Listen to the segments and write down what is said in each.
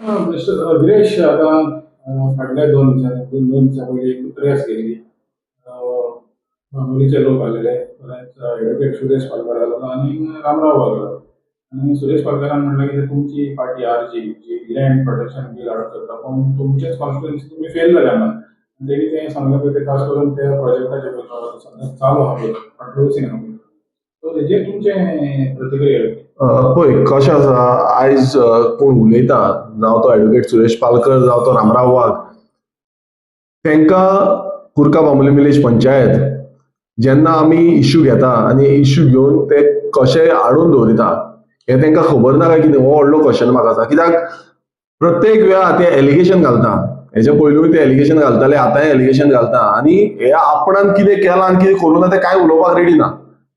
गिरीश, आता फाटल्या 2 दिवसां पयलीं एक प्रेस केली. मुलीचे लोक आलेले, ॲडव्होकेट सुरेश पालकर आलो आणि रामराव वागलो. आणि सुरेश पालकरान म्हणलं की तुमची पार्टी आरजी जी लँड प्रोटेक्शन बिल हाडप करता, पण तुमचेच कॉन्स्टिट्युएन्सी तुम्ही फेल जाल्या म्हणून. तेणी तें सांगलें पळय ते खास करून त्या प्रोजेक्टाचे सद्या चालू आहा पळय कंट्रोवर्सी आहा पळय, सो हेजेर तुमचें प्रतिक्रिया पळय कशें आसा, आयज कोण उलयता, जावं तो ॲडव्होकेट सुरेश पालकर जावं तो रामराव वाघ, तांकां कुर्का बांबोलीम विलेज पंचायत जेन्ना आमी इश्यू घेता आनी इश्यू घेवन ते कशे हाडून दवरिता हे तांकां खबर ना काय कितें, हो व्हडलो क्वेश्चन मार्क आसा. कित्याक प्रत्येक वेळा ते एलिगेशन घालता, हेच्या पयलूय ते एलिगेशन घालताले, आतांय एलिगेशन घालता, आनी हे आपणान कितें केलां आनी कितें करूं ना ते कांय उलोवपाक रेडी ना.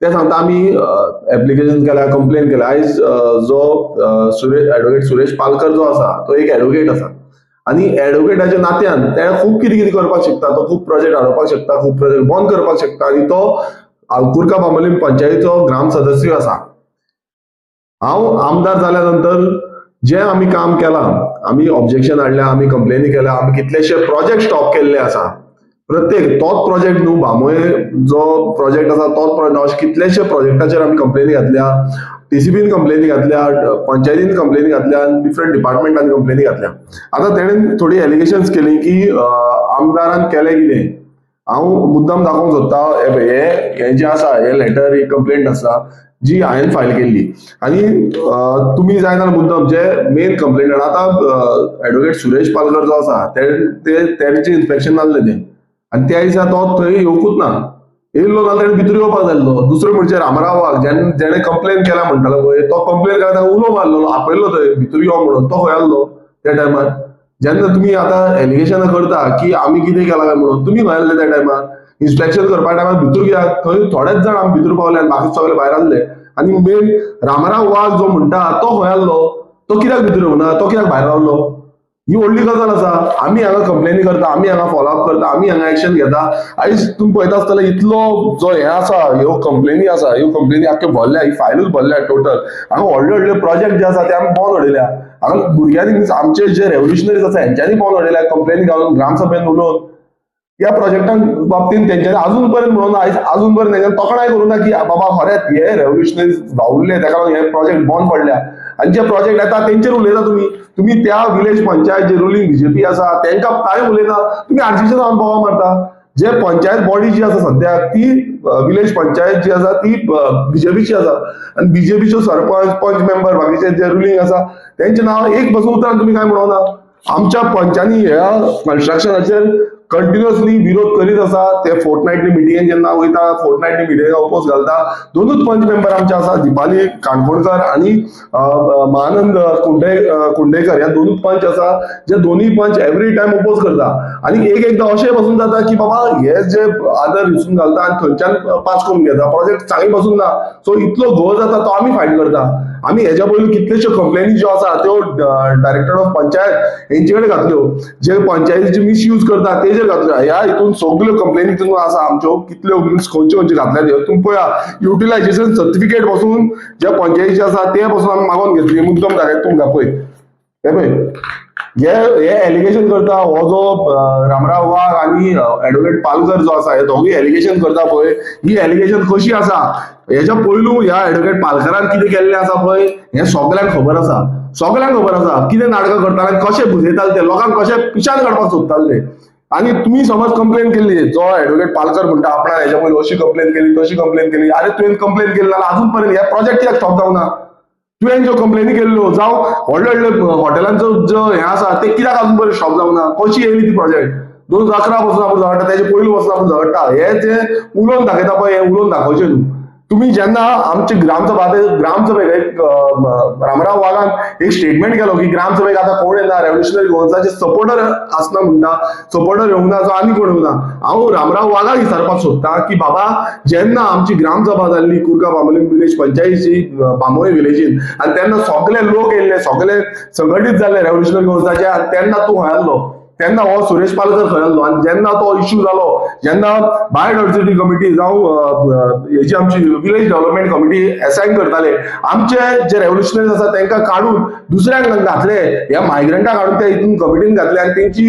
ते सांगता आमी एप्लिकेशन केल्या, कंप्लेन केल्या. आयज जो ॲडव्होकेट सुरेश पालकर जो आसा तो एक ॲडव्होकेट आसा आनी ॲडव्होकेटाच्या नात्यान तेणें खूब कितें कितें करपाक शकता. तो खूब प्रोजेक्ट हाडपाक शकता, खूब प्रोजेक्ट बंद करपाक शकता आनी तो कुर्का बांबोलीम पंचायतीचो ग्राम सदस्य आसा. हांव आमदार जाल्या नंतर जे आमी काम केलां, आमी ऑब्जेक्शन हाडल्या, आमी कंप्लेनी केल्या, आमी कितलेशे प्रोजेक्ट स्टॉप केल्ले आसा. प्रत्येक तोच प्रोजेक्ट न्हू, बामोये जो प्रोजेक्ट आसा तोच प्रोजेक्ट, अशे कितलेशे प्रोजेक्टाचेर आमी कंप्लेनी घातल्या, टीसीबीन कंप्लेनी घातल्या, पंचायतीन कंप्लेनी घातल्या, डिफरंट डिपार्टमेंटान कंप्लेनी घातल्या. आता तेणेन थोडी एलिगेशन्स केली की आमदारान केलें कितें. हांव मुद्दाम दाखोवंक सोदता, हे जे आसा हे लेटर, ही कंप्लेंट आसा जी हांवें फायल केल्ली. आनी तुमी जाय जाल्यार मुद्दाम जे मेन कंप्लेंट, आता ॲडव्होकेट सुरेश पालकर जो आसा तेंचे इन्स्पेक्शन जाल्लें तें, आनी त्या दिसा तो थंय येवकूच ना. येयल्लो नाल्यार तेणें भितर येवपाक जाल्लो. दुसरो म्हणजे रामराव वाघ, जेणे कंप्लेन केला म्हणटालो पळय, तो कंप्लेन केला उलो मारलो, आपयल्लो थंय भितर यो म्हणून. तो खंय आसलो त्या टायमार? जेन्ना तुमी आतां एलिगेशन करता की आमी कितें केलां काय म्हणून, तुमी खंय आसले त्या टायमार? इन्स्पेक्शन करपा टायमार भितर कित्याक? थंय थोडेच जाण आमी भितर पावले आनी बाकी सगळे भायर आसले. आनी मेन रामराव वाघ जो म्हणटा तो खंय आसलो? तो कित्याक भितर येवना? तो कित्याक भायर रावलो? ही व्हडली गजाल आसा. आमी हांगा कंप्लेनी करता, आमी हांगा फॉलोअप करता, आमी हांगा एक्शन घेता. आयज तुम्ही पळयता आसतले इतलो जो हे आसा, ह्यो कंप्लेनी आसा, ह्यो कंप्लेनी आख्खे भरल्या, ही फायलूच भरल्या टोटल. हांगा व्हडले व्हडले प्रोजेक्ट जे आसा ते आमी बंद उडयल्या. हांगा भुरग्यांनी आमचे जे रेव्होल्युशनरीज आसा हेंच्यांनी बंद उडयल्या, कंप्लेनी घालून ग्रामसभेन उलोवन. या प्रोजेक्टां बाबतींत तेंच्यांनी अजून पर्यंत म्हणून अजून पर्यंत तेंच्यांनी तोखणाय करूं ना की बाबा खरेंच हे रेव्होल्युशनरीज भावुरले, ताका लागून हे प्रोजेक्ट बंद पडल्या. आनी जे प्रोजेक्ट येता तेंचेर उलयता तुमी त्या विलेज पंचायत जे रुलींग बीजेपी आसा तेंकां कांय उलयना. तुमी आरजीचे जावन बोवाळ मारता. जे पंचायत बॉडी जी आसा सद्याक ती विलेज पंचायत जी आसा ती बीजेपीची आसा, आनी बीजेपीच्यो सरपंच, पंच मेंबर, बाकीचे जे रुलींग आसा तेंचे नांव एक पासून उतरान तुमी काय म्हणना. आमच्या पंचांनी ह्या कन्स्ट्रक्शनाचेर कंटिन्युअसली विरोध करीत आसा. ते फोर्टनायटली मिटिंगेक जेन्ना वयता, फोर्टनायटली मिटिंगेक ओपोज घालता. दोनूच पंच मेंबर आमचे आसा, दिपाली काणकोणकर आनी महानंद कुंडेकर, ह्या दोनूच पंच आसा, जे दोनूय पंच एवरी टायम ओपोज करता. आनी एकदां अशें पासून जाता की बाबा हे जे आदर हिसून घालता आनी थंयच्यान पास करून घेता, प्रोजेक्ट चांगली पासून ना. सो इतलो घोळ जाता तो आमी फायट करता. आमी हेच्या पयलीं कितल्योश्यो कंप्लेनी ज्यो आसा त्यो डायरेक्टर ऑफ पंचायत हेंचे कडेन घातल्यो, जे पंचायतीचे मिसयूज करता तेजेर घातल्यो. ह्या हितून सगल्यो कंप्लेनी तितून आसा आमच्यो, कितल्यो खंयच्यो खंयच्यो घातल्या त्यो तुम्ही पळया. युटिलायझेशन सर्टिफिकेट पासून ज्या पंचायतीचे आसा ते पासून आमी मागोवन घेतली, मुद्दम डायरेक्ट तुमकां पळय हे पळय हे एलिगेशन करता. हो जो रामराव वाघ आनी ॲडव्होकेट पालकर जो आसा हे दोगूय एलिगेशन करता पळय, ही एलिगेशन कशी आसा, हेच्या पयलू ह्या ॲडव्होकेट पालकरान कितें केल्लें आसा पळय हे सगळ्यांक खबर आसा. सगळ्यांक खबर आसा कितें नाटकां करताले, कशे बुजयताले ते, लोकांक कशे पिशान काडपाक सोदताले ते. आनी तुमी समज कंप्लेन केल्ली, जो ॲडव्होकेट पालकर म्हणटा आपणान हेच्या पयलीं अशी कंप्लेन केली, तशी कंप्लेन केली, अरे तुवें कंप्लेन केली नाल्यार अजून पर्यंत हे प्रोजेक्ट कित्याक स्टॉप जावना? तुवें ज्यो कंप्लेनी केल्ल्यो, जावं व्हडले व्हडले हॉटेलांचो जो हे आसा ते कित्याक अजून पर्यंत स्टॉप जावना? कशी येयली ती प्रोजेक्ट? 2011 पासून आपूण झगडटा, तेजे पयलू पासून आपूण झगडटा. हे जे उलोवन दाखयता पळय हे उलोवन दाखोवचें न्हू. तुम्ही जेन्ना आमचे ग्रामसभेक रामराव वाघान एक स्टेटमेंट केलो की ग्रामसभेक आता कोण येना, रेव्होल्युशनरी गोवन्साचे सपोर्टर आसना म्हणटा, सपोर्टर येवंक ना, आनी कोण येवंक ना. हांव रामराव वाघाक विचारपाक सोदता की बाबा जेन्ना आमची ग्रामसभा जाल्ली कुर्का बांबोलीम विलेज पंचायतीची बांबोळे विलेजीन, आनी तेन्ना सगळे लोक येयल्ले, सगळे संघटीत जाल्ले रेव्होल्युशनरी गोवन्साचे, आनी तेन्ना तूं खंय आसलो? तेन्ना हो सुरेश पालकर खंय आसलो आनी जेन्ना तो इश्यू जालो, जेन्ना बायोडायवर्सिटी कमिटी जावं हेची आमची विलेज डेव्हलपमेंट कमिटी असायन करताले, आमचे जे रेव्होल्युशनरीज आसा तांकां काडून दुसऱ्यांक घातले, ह्या मायग्रंटांक हाडून त्या हितून कमिटीन घातले आनी तेंची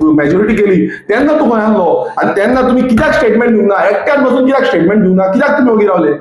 मेजॉरिटी केली, तेन्ना तूं खंय आसलो आनी तेन्ना तुमी कित्याक स्टेटमेंट दिवना, एकट्याच बसून कित्याक स्टेटमेंट दिवना, कित्याक तुमी वगी रावले,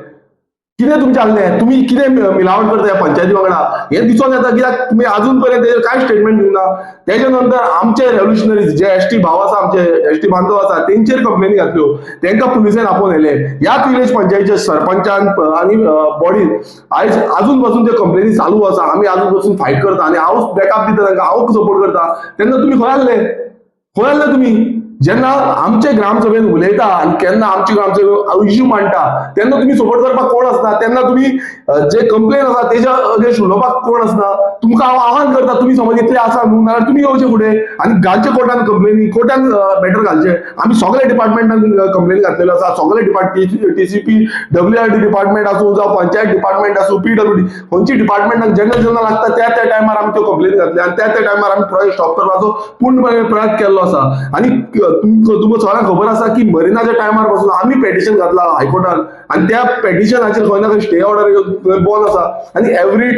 कितें तुमचें आसलें, तुमी कितें मिलावट करता ह्या पंचायती वांगडा हें दिसून येता, कित्याक तुमी अजून पर्यंत कांय स्टेटमेंट दिवना. तेच्या नंतर आमचे रेव्होल्युशनरीज जे एसटी भाव आसा, आमचे एसटी बांधव आसा, तेंचेर कंप्लेनी घातल्यो, तांकां पुलिसेन आपोवन व्हेले. ह्याच विलेज पंचायतीच्या सरपंचान आनी बॉडीन आयज अजून पासून ते कंप्लेनी चालू आसा, आमी अजून पासून फायट करता आनी हांव बॅकअप दिता तांकां, हांव सपोर्ट करता. तेन्ना तुमी खंय आसले तुमी जेन्ना आमचे ग्रामसभेन उलयता आनी केन्ना आमची ग्रामसभेन इश्यू मांडटा तेन्ना तुमी सपोर्ट करपाक कोण आसना, तेन्ना तुमी जे कंप्लेन आसा तेच्या अगेन्स्ट उलोवपाक कोण आसना. तुमकां हांव आव्हान करता, तुमी समज इतले आसा न्हू, नाल्यार तुमी येवचे फुडें आनी घालचे कोर्टान कंप्लेनी, कोर्टान मॅटर घालचे. आमी सगळे डिपार्टमेंटान कंप्लेनी घातलेल्यो आसा, सगळे डिपार्टमेंट TCP WRD डिपार्टमेंट आसूं जावं पंचायत डिपार्टमेंट आसूं, PWD खंयची डिपार्टमेंटाक जेन्ना लागता त्या टायमार आमी त्यो कंप्लेनी घातल्या आनी त्या टायमार आमी प्रोजेक्ट स्टॉप करपाचो पूर्णपणे प्रयत्न केल्लो आसा. आनी तुमकां सगळ्यांक खबर आसा की मरिनाच्या टायमार पासून आमी पेटिशन घातला हायकोर्टान आनी त्या पेटिशनाचेर खंय ना खंय स्टे ऑर्डर बंद आसा. आनी एवरी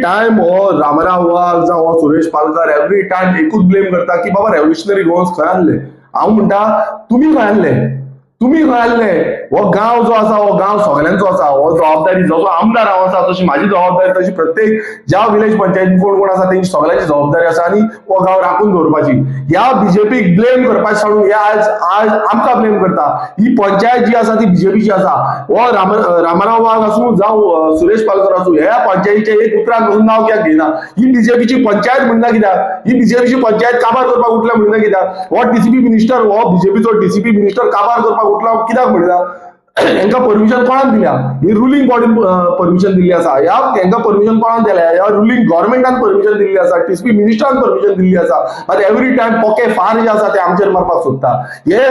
टायम हो रामराव वाघ जावं हो सुरेश पालकर एवरी टायम एकूच ब्लेम करता की बाबा रेव्होल्युशनरी गोवन्स खंय आसले. हांव म्हणटा तुम्ही खंय आसले, हो गांव जो आसा हो गांव सगळ्यांचो आसा, हो जबाबदारी जसो आमदार हांव आसा तशी माझी जबाबदारी, तशी प्रत्येक ज्या विलेज पंचायतीन कोण कोण आसा तेंची सगळ्यांची जबाबदारी आसा आनी हो गांव राखून दवरपाची. ह्या बीजेपीक ब्लेम करपाचे सोडून हे आज आमकां ब्लेम करता. ही पंचायत जी आसा ती बीजेपीची आसा. हो रामराव वाघ आसूं जावं सुरेश पालकर आसूं, ह्या पंचायतीचे एक उतराक पासून नांव कित्याक घेयना. ही बीजेपीची पंचायत म्हणना कित्याक, ही बीजेपीची पंचायत काबार करपाक उठला म्हणना कित्याक, हो TCP मिनिस्टर, हो बीजेपीचो TCP मिनिस्टर काबार करपाक उठला कित्याक म्हणटा. हांकां परमिशन कोणान दिल्या, ही रुलींग बॉडीन परमिशन दिल्ली आसा. हांकां परमिशन कोणान दिल्या, ह्या रुलींग गव्हर्नमेंटान परमिशन दिल्ली आसा, TCP मिनिस्टरान परमिशन दिल्ली आसा. आनी एवरी टायम पोके फार जे आसा ते आमचेर मारपाक सोदता. हे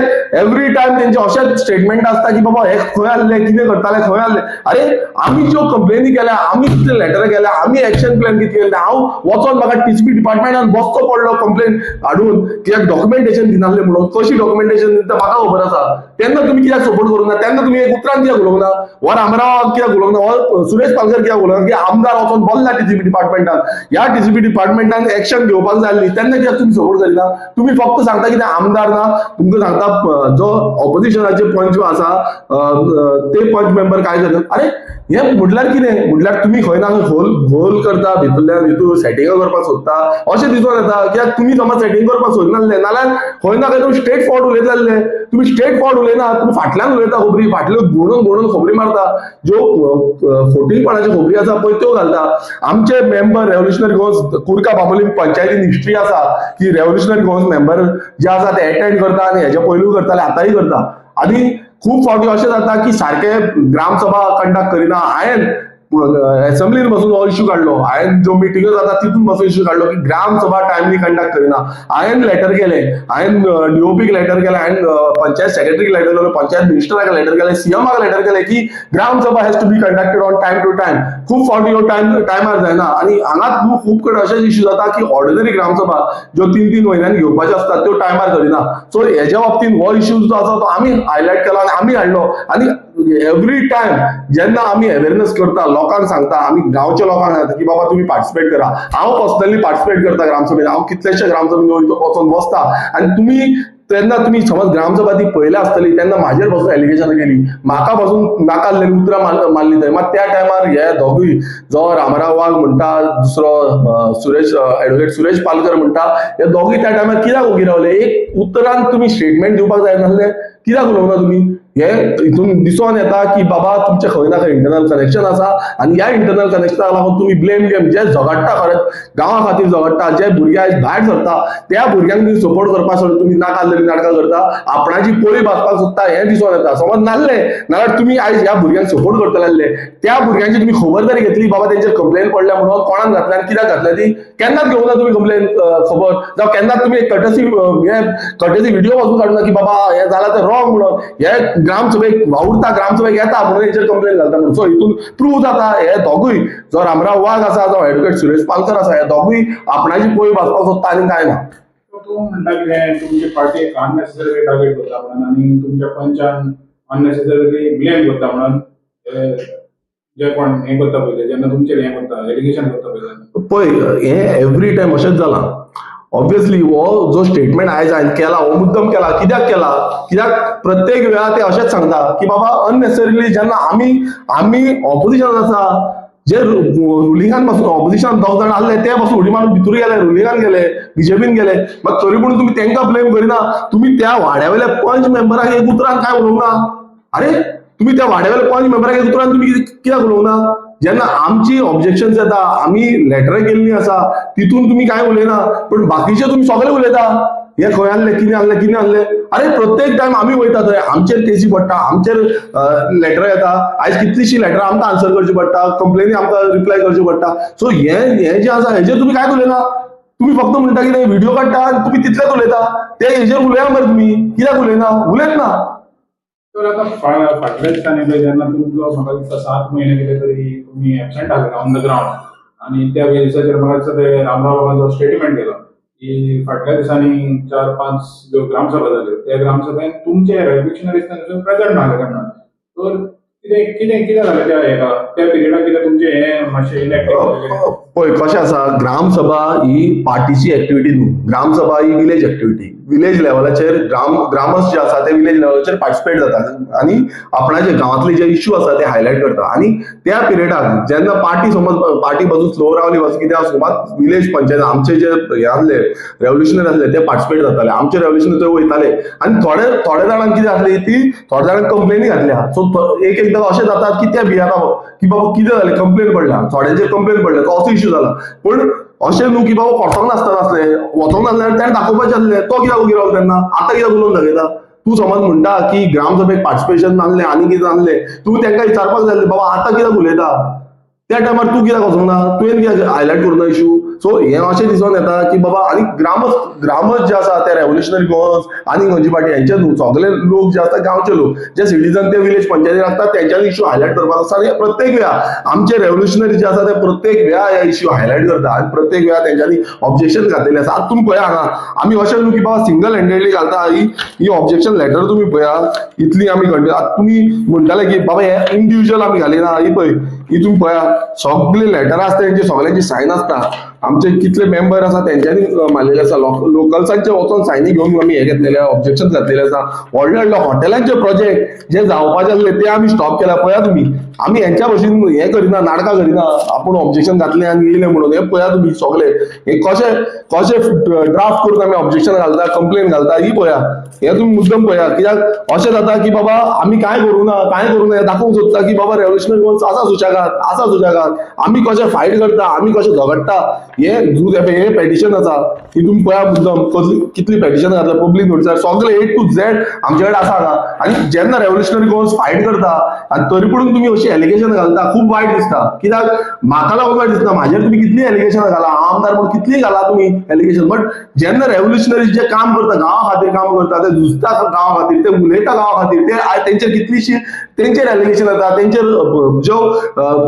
एवरी टायम तेंचे अशेंच स्टेटमेंट आसता की बाबा हे खंय आसले, कितें करताले, खंय आसले. अरे आमी ज्यो कंप्लेनी केल्या, आमी कितले लेटर केल्या, आमी एक्शन प्लॅन कितें केलें, हांव वचोन म्हाका TCP डिपार्टमेंटान बसचो पडलो कंप्लेन हाडून कित्याक डॉक्युमेंटेशन दिनासलें म्हणून. कशी डॉक्युमेंटेशन दिता म्हाका खबर आसा. तेन्ना तुमी कित्याक सपोर्ट करूंक ना, तेन्ना तुमी एक उतरान कित्याक उलोवंक ना, हो रामराव कित्याक उलोवंक ना, हो सुरेश पालकर कित्याक उलोवंक ना की आमदार वचोन बोल्ला TCP डिपार्टमेंटान, ह्या TCP डिपार्टमेंटान एक्शन घेवपाक जाय आसली, तेन्ना कित्याक तुमी सपोर्ट करिना. तुमी फक्त सांगता की आमदार ना, तुमकां सांगता जो ऑपोजिशनाचे पंच जो आसा ते पंच मेंबर काय करतात. अरे हे म्हटल्यार कितें, म्हटल्यार तुमी खंय ना घोल करता, भितरल्यान भितूर सेटिंग करपाक सोदता अशें दिसून येता. कित्याक तुमी समज सेटिंग करपाक सोदनासले नाल्यार खंय ना खंय तुमी स्ट्रेट फॉर्ड उलयताले. तुमी स्ट्रेट फॉर्ड उलयना, तुमी फाटल्यान उलयता खबरी, फाटल्यो घोडून खबरी मारता, ज्यो फोटींगपणाच्यो खबरी आसा पळय त्यो घालता. आमचे मेंबर रेव्होल्युशनरी गोवन्स कुर्का बांबोलीम पंचायतीन हिस्ट्री आसा की रेव्होल्युशनरी गोवन्स मेंबर जे आसा ते अटेंड करता आनी हेच्या पयलूय करताले, आतांय करता. आनी खूब फावटी अशें जाता की सारखे ग्रामसभा कंडक्ट करिना. हांवें असेंब्लीन बसून हो इश्यू काढलो, हांवें ज्यो मिटिंगो जाता तितून बसून इश्यू काढलो की ग्रामसभा टायमली कंडक्ट करिना. हांवें लेटर केले, हांवें DOPक लेटर केले, हांवें पंचायत सेक्रेटरीक लेटर केलो, पंचायत मिनिस्टराक लेटर केले, CMाक लेटर केले की gram sabha has to be conducted on time to time. खूब फावटी ह्यो टायमार जायना. आनी हांगाच खूब कडेन अशेच इश्यू जाता की ऑर्डिनरी ग्रामसभा ज्यो 3-3 म्हयन्यांनी घेवपाच्यो आसतात त्यो टायमार करिना. सो हेच्या बाबतींत हो इश्यू जो आसा तो आमी हायलायट केलो आनी आमी हाडलो. आनी एवरी टायम जेन्ना आमी अवेअरनेस करता, लोकांक सांगता, आमी गांवच्या लोकांक सांगता की बाबा तुम्ही पार्टिसिपेट करा. हांव पर्सनली पार्टिसिपेट करता ग्रामसभेन, हांव कितलेशे ग्रामसभेन वचून बसता. आनी तुम्ही समज ग्रामसभा ती पयल्या आसतली तेन्ना म्हाजेर पासून एलिगेशन केली, म्हाका पासून नाकाल्लेली उतरां मारली थंय. मात त्या टायमार हे दोगूय, जो रामराव वाघ म्हणटा, दुसरो ॲडव्होकेट सुरेश पालकर म्हणटा, हे दोगूय त्या टायमार कित्याक उगी रावले. एक उतरान तुमी स्टेटमेंट दिवपाक जाय नासलें, कित्याक उलोवना तुमी. हे हितून दिसून येता की बाबा तुमचे खंय ना खंय इंटरनल कनेक्शन आसा आनी ह्या इंटरनल कनेक्शनाक लागून तुम्ही ब्लेम गेम जे झगडटा, खरेंच गांवा खातीर झगडटा, जे भुरगे आयज भायर सरता त्या भुरग्यांक तुम्ही सपोर्ट करपा सोडून तुम्ही नाकाल्लेली नाटकां करता, आपणाची पोळी भाजपाक सोदता हें दिसून येता. समज नासले नाल्यार तुम्ही आयज ह्या भुरग्यांक सपोर्ट करतले, त्या भुरग्यांची तुम्ही खबरदारी घेतली, बाबा तेंचेर कंप्लेन पडल्या म्हणून कोणाक घातल्या आनी कित्याक घातल्या ती केन्नाच घेवना तुम्ही कंप्लेन खबर, जावं केन्नाच तुम्ही कटसी व्हिडिओ पासून काडूना की बाबा हे जाला ते रॉंग म्हणून, हे ग्रामसभेक वावुरता, ग्रामसभेक येता म्हणून हेचेर कंप्लेन घालता म्हणून. सो हितून प्रूव्ह जाता हे दोगूय, जो रामराव वाघ आसा, जो ॲडव्होकेट सुरेश पालकर आसा, हे दोगूय आपणाची पोळी भाजपाक सोदता आनी काय ना. तूं म्हणटा कितें तुमची पार्टी एक अननेसेसरी टार्गेट करता म्हणून आनी तुमच्या पंचान अननेसेसरी ब्लेम करता म्हणून जे कोण हें करता पळय ते जेन्ना तुमचेर हें करता एलिगेशन करता पळय तेन्ना पळय हे एवरी टायम अशेंच जालां. ऑब्वियसली हो जो स्टेटमेंट आयज हांवें केला हो मुद्दम केला कित्याक प्रत्येक वेळार ते अशेंच सांगता की बाबा अननेसेसरिली जेन्ना आमी ऑपोजिशनान आसा जे रुलिंगान पासून ऑपोजिशन 10 जाण आसले ते पासून उडी मारून भितर गेले, रुलिंगान गेले, बीजेपीन गेले, मात तरी पूण तुम्ही तांकां ब्लेम करिना. तुम्ही त्या वाड्यावयल्या पंच मेंबराक एक उतरान काय उलोवंक ना. अरे तुम्ही त्या वाड्यावयल्या पंच मेंबराक एक उतरान तुम्ही कित्याक उलोवंक ना. जेन्ना आमची ऑब्जेक्शन्स येता आमी लेटरां केल्लीं आसा तितून तुम्ही काय उलयना, पण बाकीचे तुम्ही सगळे उलयता हे खंय आणले कितें आणले. अरे प्रत्येक टायम आमी वयता थंय आमचेर केसी पडटा, आमचेर लेटरां येता. आयज कितलींशीं लेटरां आमकां आन्सर करची पडटा, कंप्लेनी आमकां रिप्लाय करची पडटा. सो हे जे आसा हेजेर तुम्ही काय उलयना. तुम्ही फक्त म्हणटा की व्हिडिओ काडटा आनी तुम्ही तितलेच उलयता. ते हेजेर उलया मरे तुम्ही कित्याक उलयना उलयत ना. तर आता फाटल्या दिसांनी पळय जेन्ना तुमचो म्हाका दिसता 7 म्हयने कितें तरी तुमी एबसेंट आसले ऑन द ग्रावंड आनी त्या दिसाचेर म्हाका दिसता ते रामराव बाबाचो स्टेटमेंट केलो की फाटल्या दिसांनी 4-5 ज्यो ग्रामसभा जाल्यो त्या ग्रामसभेन तुमचे रेव्होल्युशनरीज प्रेझेंट नासले केन्ना. तर कितें जालें त्या पिरियडाक कितें तुमचे हे मातशें इनएक्टिव्ह पळय कशें आसा ग्रामसभा ही पार्टीची एक्टिविटी न्हू. ग्रामसभा ही विलेज एक्टिविटी. विलेज लेवलाचेर ग्रामस जे आसा ते विलेज लेवलाचेर पार्टिसिपेट जातात आनी आपणाचे गांवांतले जे इश्यू आसा ते हायलायट करता. आनी त्या पिरियडाक जेन्ना पार्टी बाजू स्लो रावली वच कित्याक सुमार विलेज पंचायत आमचे जे हे आसले रेव्होल्युशनरी आसले ते पार्टिसिपेट जाताले. आमचे रेव्होल्युशनरी थंय वयताले आनी थोड्या जाणांक कितें जातली ती थोड्या जाणांक कंप्लेनी घातल्या. सो एकदां अशें जातात की ते भियेता की बाबा कितें जालें कंप्लेन पडल्या थोड्यांचेर कंप्लेन पडल्या तो असो इश्यू जाला. पण अशें न्हू की बाबा वचोंक नासले वचोंक नासल्यार तें दाखोवपाचें आसलें तो कित्याक उगी रावलो तेन्ना आतां कित्याक उलोवन दाखयता. तूं समज म्हणटा की ग्रामसभेक पार्टिसिपेशन नासलें आनी कितें नासलें तुमी तांकां विचारपाक जाय आसलें बाबा आतां कित्याक उलयता. त्या टायमार तूं कित्याक वचोंक ना तुवें कित्याक हायलायट करूं ना इश्यू. सो हें अशें दिसून येता की बाबा आनी ग्रामस जे आसा ते रेव्होल्युशनरी गोवन्स आनी खंयची पार्टी हेंचे न्हू सगळे लोक जे आसता गांवचे लोक जे सिटीजन ते विलेज पंचायतीर आसतात तेंच्यांनी इश्यू हायलायट करपाक आसता. आनी प्रत्येक वेळा आमचे रेव्होल्युशनरी जे आसा ते प्रत्येक वेळा हे इश्यू हायलायट करता आनी प्रत्येक वेळा तेंच्यांनी ऑब्जेक्शन घातलेले आसा. आतां तुमी पळया हांगा आमी अशें न्हू की बाबा सिंगल हँडेडली घालता ही ऑब्जेक्शन लेटर तुमी पळया इतली आमी आतां तुमी म्हणटाले की बाबा हे इंडिव्हिज्युअल आमी घालिना ही पळय ही तुमी पळया सगळे लेटर आसता तेंची सगळ्यांची सायन आसता. आमचे कितले मेंबर आसा तेंच्यांनी मारलेले आसा. लोकल्सांचे वचून सायनी घेवन आमी हे घेतलेले ऑब्जेक्शन घातलेले आसा. व्हडले हॉटेलांचे प्रोजेक्ट जे जावपाचे आसले ते आमी स्टॉप केला. पळया तुमी आमी हेंच्या भशेन हे करिना नाटकां करिना आपूण ऑब्जेक्शन घातलें आनी येयलें म्हणून. हे पळया तुमी सगळे हे कशे ड्राफ्ट करून आमी ऑब्जेक्शन घालता कंप्लेन घालता ही पळया. हे तुमी मुद्दम पळया कित्याक अशें जाता की बाबा आमी काय करूं ना हे दाखोवंक सोदता की बाबा रेव्होल्युशनरी गोवन्स आसा सुशेगाद आमी कशे फायट करता आमी कशे झगडटा. हे पेटिशन आसा ही तुमी पळया मुद्दम कितली पेटिशन घातला पब्लीक नोटिसार सगळे A to Z आमचे कडेन आसा हांगा. आनी जेन्ना रेव्होल्युशनरी गोवन्स फायट करता आनी तरी पूण तुमी अशी एलिगेशन घालता खूब वायट दिसता. कित्याक म्हाका लागून वायट दिसता म्हाजेर तुमी कितली एलिगेशन घाला आमदार म्हणून कितली घाला तुमी एलिगेशन. बट जेन्ना रेव्होल्युशनरी जे काम करता गांवा खातीर काम करता ते झुजता गांवा खातीर ते उलयता गांवा खातीर ते तेंचेर कितलीशी तेंचेर एलिगेशन येता तेंचेर ज्यो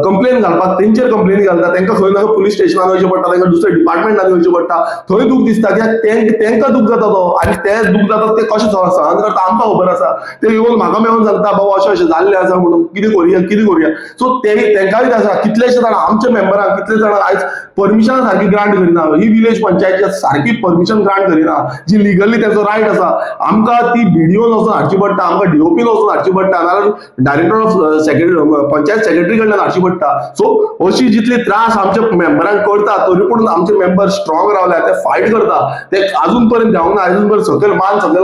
कंप्लेन घालपाक तेंचेर कंप्लेनी घालता तांकां खंय ना पुलीस स्टेशनार वयचें पडटा तांकां दुसऱ्या डिपार्टमेंटान वयचें पडटा. थंय दूख दिसता कित्याक तांकां दूख जाता तो आनी ते दूख जाता ते कशें सहन करता आमकां खबर आसा. ते येवन म्हाका मेळून सांगता बाबा अशें जाल्लें आसा म्हणून कितें करुया. सो तेंकांय आसा कितलेशे जाणां आमच्या मेंबरांक कितले जाणां आयज परमिशन सारकी ग्रांट करिना. ही विलेज पंचायत सारकी परमिशन ग्रांट करिना जी लिगली तेंचो रायट आसा. आमकां ती BDO वचून हाडची पडटा आमकां DOP वचून हाडची पडटा नाजाल्यार डायरेक्टर ऑफ पंचायत सेक्रेटरी कडल्यान हाडची पडटा. सो अशी जितली त्रास आमच्या मेंबरांक करता तरी पूण आमचे मेंबर स्ट्रॉंग रावल्या ते फायट करता. ते अजून पर्यंत जावंक ना अजून पर्यंत सकयल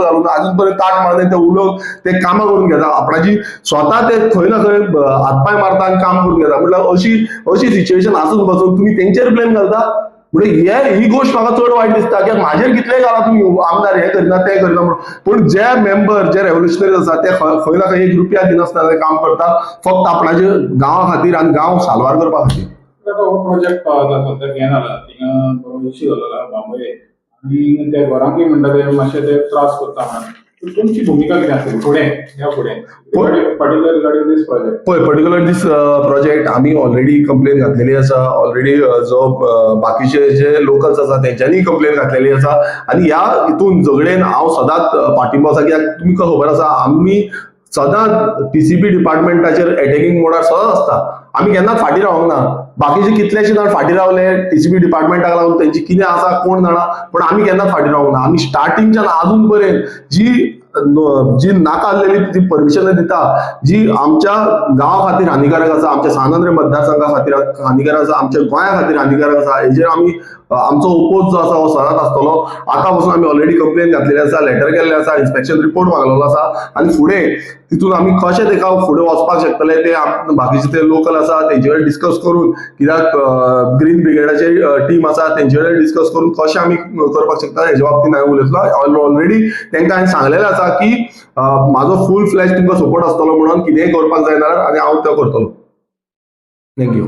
घालून अजून पर्यंत ताट मारले ते उलोवन ते कामां करून घेता. आपणाची स्वता ते खंय ना खंय हातपाय मारता आनी काम करून घेता. म्हटल्यार अशी सिच्युएशन आसून बसून तुमी तेंचेर ब्लेम घालता. म्हणजे ही गोष्ट म्हाका चड वायट दिसता कित्याक म्हाजेर कितलेय घाला तुमी आमदार हे करिना ते करिना म्हणून. पूण जे मेंबर जे रेव्होल्युशनरी आसा ते खंय ना खंय ₹1 दिनासतना ते काम करता फक्त आपणाचे गांवा खातीर आनी गांव साल्वार करपा खातीर. हो प्रोजेक्ट सध्या घेन आला थिंगा बरो इश्यू जालो बांबये आनी त्या घरांकूय म्हणटा ते मातशे ते त्रास करता म्हणून. तुमची भूमिका किती असेल फुडें या फुडें पर्टिक्युलर रिगार्डिंग दिस प्रोजेक्ट? पळय, पर्टिक्युलर दीस प्रोजेक्ट आमी ऑलरेडी कंप्लेन घातलेली आसा. ऑलरेडी जो बाकीचे जे लोकल्स आसा तेंच्यांनी कंप्लेन घातलेली आसा. आनी ह्या हितून झगडेन हांव सदांच पाठिंबो आसा. कित्याक तुमकां खबर आसा आमी सदांच टीसीपी डिपार्टमेंटाचेर अटॅकिंग मोडार सदांच आसता. आमी केन्नाच फाटीं रावंक ना. बाकीचे कितलेशे जाण फाटीं रावले टीसीपी डिपार्टमेंटाक लागून, तेंची कितें आसा कोण जाणा, पण आमी केन्नाच फाटीं रावंक ना. आमी स्टार्टिंगच्यान आजून पर्यंत जी नाका आसलेली जी परमिशनां दिता, जी आमच्या गांवा खातीर हानिकारक आसा, आमच्या सांगेंद्र मतदारसंघा खातीर हानिकारक आसा, आमच्या गोंया खातीर हानिकारक आसा, हेजेर आमी आमचो ओपोज जो आसा हो सदांच आसतलो. आतां पासून आमी ऑलरेडी कंप्लेन घातलेली आसा, लेटर केल्लें आसा, इन्स्पेक्शन रिपोर्ट मागलेलो आसा. आनी फुडें तितून आमी कशें तेका फुडें वचपाक शकतले ते बाकीचे ते लोकल आसा तेंचे कडेन डिस्कस करून, कित्याक ग्रीन ब्रिगेडाचे टीम आसा तेंचे कडेन डिस्कस करून कशें आमी करपाक शकता हेजे बाबतींत हांवें उलयतलो. ऑलरेडी तेंकां हांवें सांगलेलें आसा की म्हाजो फूल फ्लॅश तुमकां सपोर्ट आसतलो म्हणून, कितेंय करपाक जाय जाल्यार, आनी हांव तो करतलो. थँक्यू.